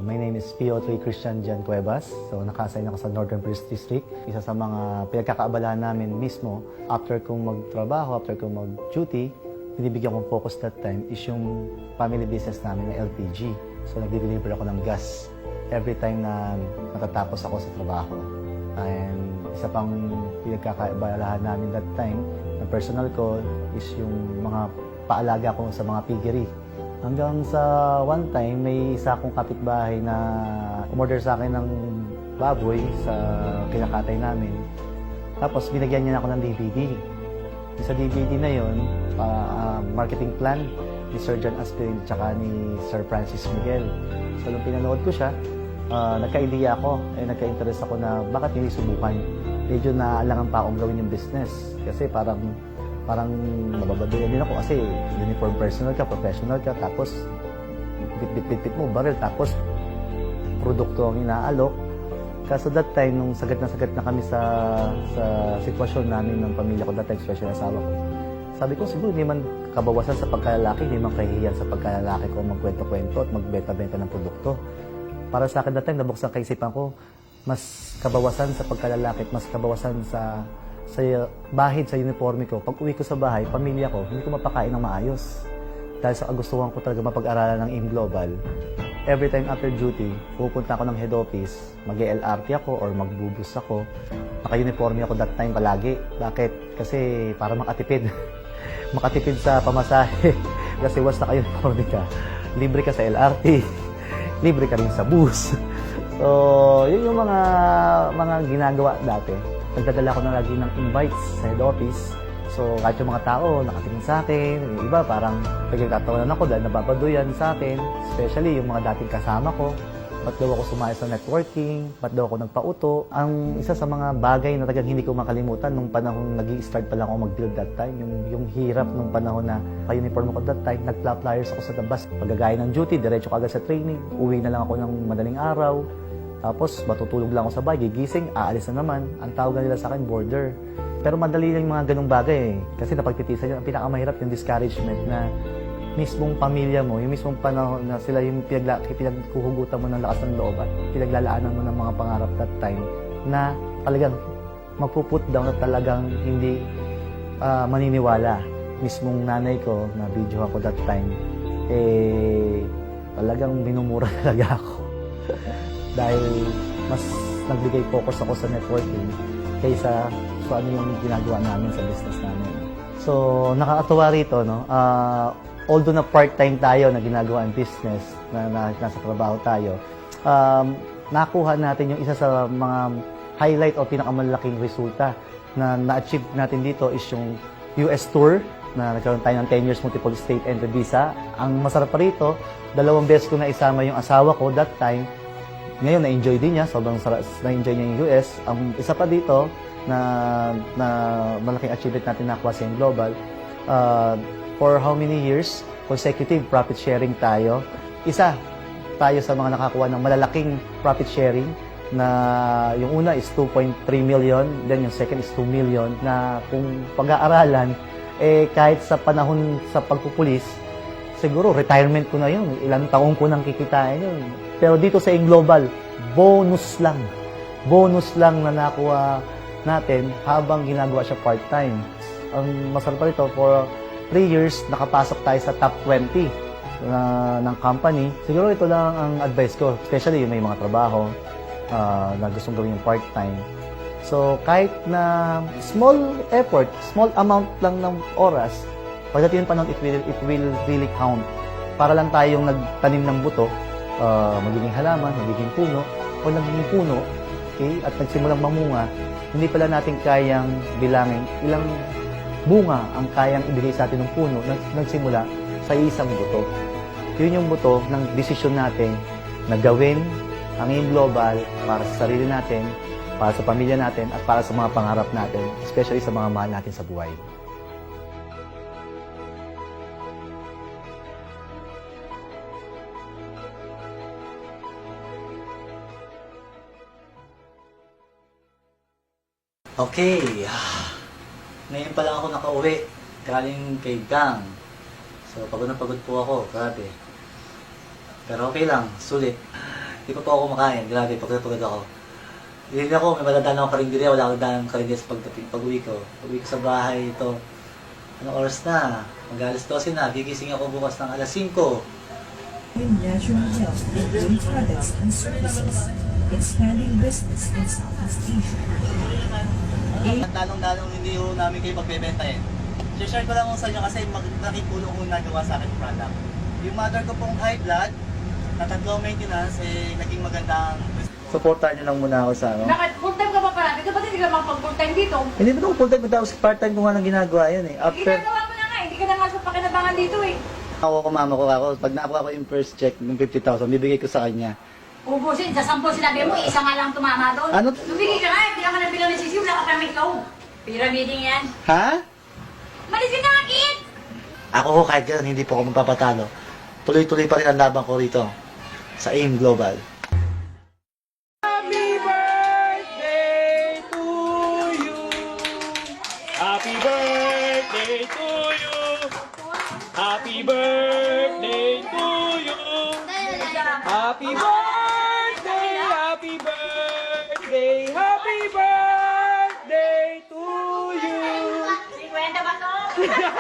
My name is PO3 Christian Jan Cuevas. So, naka-assign ako sa Northern Police District. Isa sa mga pinagkakaabalahan namin mismo, after kong magtrabaho, after kong mag-duty, binibigyan kong focus that time is yung family business namin na LPG. So, nagde-deliver ako ng gas every time na natatapos ako sa trabaho. And isa pang pinagkakaabalahan namin that time na personal ko is yung mga paalaga ko sa mga piggery. Hanggang sa one time, may isa akong kapitbahay na umorder sa akin ng baboy sa kinakatay namin. Tapos binigyan niya ako ng DVD. Sa DVD na yon, marketing plan ni Sir John Aspirin at ni Sir Francis Miguel. So nung pinanood ko siya, nagka-idea ako, nagka-interest ako na bakit hindi subukan. Medyo naalangan pa akong gawin yung business. Kasi parang mababadoyan din ako kasi uniform personal ka, professional ka, tapos bit mo baril, tapos produkto ang inaalok. Kaso that time, nung sagat na kami sa sitwasyon namin ng pamilya ko, that time, especially asawa ko, sabi ko, siguro hindi man kabawasan sa pagkalalaki, hindi man kahihiyan sa pagkalalaki ko magkwento-kwento at magbenta-benta ng produkto. Para sa akin that time, nabuksan kaisipan ko, mas kabawasan sa pagkalalaki at mas kabawasan sa bahid, sa uniforme ko. Pag uwi ko sa bahay, pamilya ko, hindi ko mapakain ng maayos. Dahil sa kagustuhan ko talaga mapag-aralan ng AIM Global, every time after duty, pupunta ako ng head office, mag-LRT ako or magbubus ako. Naka-uniforme ako that time palagi. Bakit? Kasi para makatipid. Makatipid sa pamasahe. Kasi once naka-uniforme ka, libre ka sa LRT, libre ka rin sa bus. So, yun yung mga ginagawa dati. Nagdadala ko na lagi ng invites sa head office. So, kahit yung mga tao nakatingin sa akin, yung iba parang nagtatawanan ako dahil nababaduyan sa akin. Especially yung mga dating kasama ko. Ba't daw ako sumaya sa networking? Ba't daw ako nagpauto? Ang isa sa mga bagay na talagang hindi ko makalimutan nung panahon nag-i-start pa lang ako mag-build that time, yung hirap nung panahon na pa-uniform ako that time, nag-flyers ako sa labas. Pagagaya ng duty, diretso agad sa training. Uwi na lang ako ng madaling araw. Tapos, matutulog lang ako sa bahay, gigising, aalis na naman. Ang tawag nila sa akin, border. Pero madali lang yung mga ganung bagay eh. Kasi napagtitisan yun, ang pinakamahirap yung discouragement na mismong pamilya mo, yung mismong panahon na sila yung pinagkuhugutan mo ng lakas ng loob at pinaglalaanan mo ng mga pangarap that time na talagang magpuput down at talagang hindi maniniwala. Mismong nanay ko, na video ako that time, talagang minumura talaga ako. Dahil mas nagbigay focus ako sa networking kaysa sa ano yung ginagawa namin sa business namin. So, nakakatuwa rito, no? Although na part-time tayo na ginagawa ang business, na nasa trabaho tayo, nakuha natin yung isa sa mga highlight o pinakamalaking resulta na na-achieve natin dito is yung US tour na nagkaroon tayo ng 10 years multiple state entry visa. Ang masarap pa rito, 2 beses ko na isama yung asawa ko that time. Ngayon, na-enjoy din niya. Sobrang na-enjoy niya yung US. Ang isa pa dito na malaking achievement natin nakuha sa AIM Global, for how many years, consecutive profit sharing tayo. Isa tayo sa mga nakakuha ng malalaking profit sharing na yung una is 2.3 million, then yung second is 2 million na kung pag-aaralan, kahit sa panahon sa pagpupulis, siguro retirement ko na yun. Ilang taong ko nang kikitain yun. Pero dito sa AIM Global, bonus lang. Bonus lang na nakuha natin habang ginagawa siya part-time. Ang masarap pa rito, for 3 years, nakapasok tayo sa top 20 ng company. Siguro ito lang ang advice ko, especially yung may mga trabaho na gustong gawin yung part-time. So, kahit na small effort, small amount lang ng oras, pagdating ng panahon, it will really count. Para lang tayong nagtanim ng buto, magiging halaman, magiging puno, o nagiging puno, okay, at nagsimulang mamunga, hindi pala natin kayang bilangin ilang bunga ang kayang ibigay sa atin ng puno na nagsimula sa isang buto. Yun yung buto ng desisyon natin na gawin ang AIM Global para sa sarili natin, para sa pamilya natin, at para sa mga pangarap natin, especially sa mga mahal natin sa buhay. Okay, ngayon pa lang ako nakauwi, galing kay Gang. So, pagod na pagod po ako, grabe. Pero okay lang, sulit. Hindi ko po ako kumakain. Grabe, pagod ako. Hindi ako, may maladaan ako karinderya. Wala akong daan karinderya sa pag-uwi ko. Pag-uwi ko sa bahay ito. Anong oras na? Mag-alas 12 na. Gigising ako bukas ng alas 5. In natural health and beauty products and services, expanding business in Southeast Asia. Talong-talong hindi ho namin kayo pagbebentahin. Share ko lang ho sa inyo kasi nakitulong ho nagawa sa akin product. Yung mother ko pong high blood, na tatlong maintenance, naging magandang... Supportan niyo lang muna ako sa ano. Bakit full-time ka pa parati? Dapat hindi ka makapag-full-time dito. Hindi mo full-time, tapos part-time ko nga lang ginagawa yun eh. After, Ginagawa mo na nga, hindi ka na nga sa pakinabangan dito eh. ako mama ko ako, pag nakuha ko yung first check ng 50,000, bibigay ko sa kanya. Ubusin, sa 10 sinabi mo, isa nga lang tumama doon. Ano? Lumigay ka nga, hindi ka na bilang ni Sisi, wala ka pa may ikaw. Pyramiding yan. Ha? Malis ka na, kid! Ako ho, kahit ganun, hindi po ako magpapatalo. Tuloy-tuloy pa rin ang laban ko rito sa AIM Global. Happy birthday to you. Happy birthday to you. Happy birthday to you. Happy birthday, happy birthday, happy birthday to you. 50 ba to?